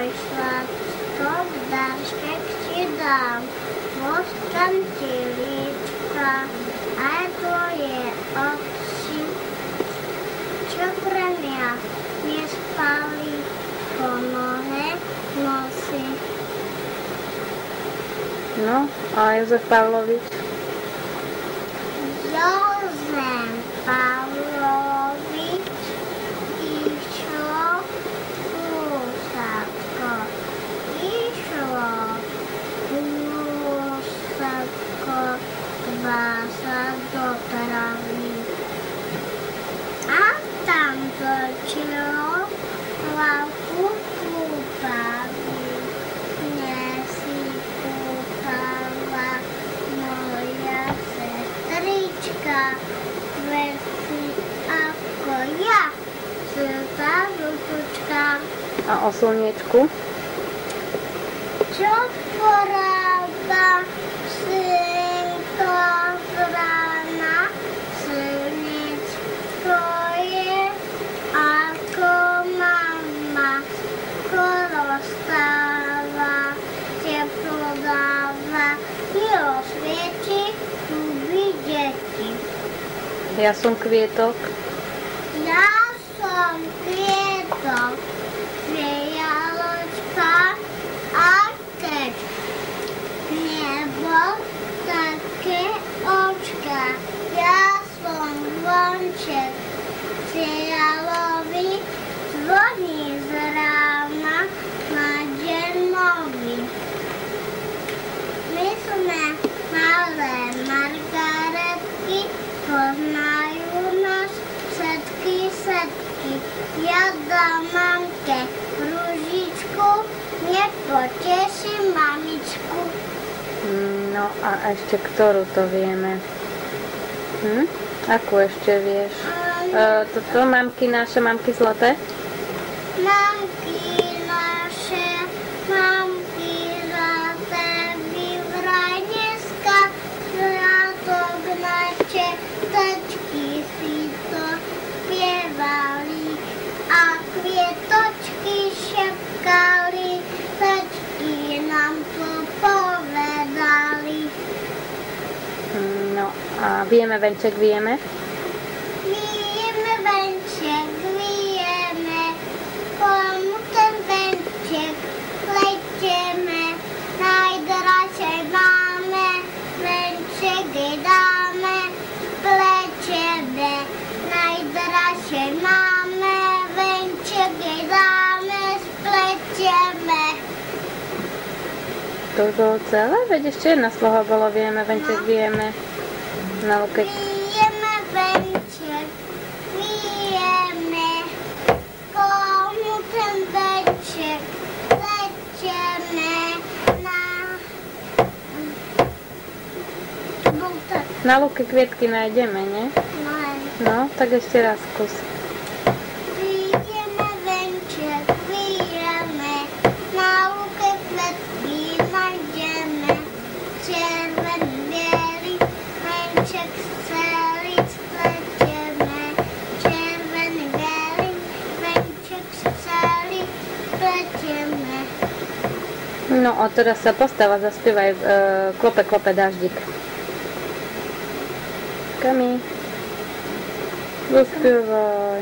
môj sladko, darček ti dám. Pošlem ti líčka, aj tvoje oči, čo pre mňa nespali po nohe nosy. No, a Jozef Pavlovič? Jozef Pavlovič išlo kúsatko, išlo kúsatko, kvása do travy. A tam točilo hlavu kúpavy. Nesi kúpala moja sestrička, veci ako ja, svetá rutučka. A o slniečku? Čo porába slnko z rána, slnečko je ako mama, skoro stáva, teplo dáva, milo svieti, ľubí deti. Ja som kvietok. Ja som kvietok, jaločka a keď nebo také očka. Ja som zvonček, cieľový, zvoní z rána na deň nový. My sme malé margaretky, poznajú nás všetky setky. Ja dám mamke ružičku, nepoteším mamičku. No a ešte ktorú to vieme? Akú ešte vieš? Toto mamky naše, mamky zlaté? Mamky naše, mamky zlaté, vy vraj dneska sviatok máte, tačky si to spievali a kvietočky šepkali, tačky nám to povedali. No a vieme, venček vieme? Vieme, venček vieme, komu ten venček pletieme, najdražšej máme, venček jej dáme, pletieme, najdražšej máme, venček jej dáme, spletieme. To bolo celé? Veď ešte jedna sloha bolo vieme, venček vieme. No, keď... Vieme, venček vieme, komu ten venček pletieme Na lúke kvietky nájdeme, nie? No, tak ešte raz skús. Vieme, venček vieme, na lúke kvietky nájdeme, červený, biely, venček celý spletieme, červený, biely, venček celý spletieme. No a teraz sa postav a zaspievaj Klope, klope dáždik. Kami, zaspievaj.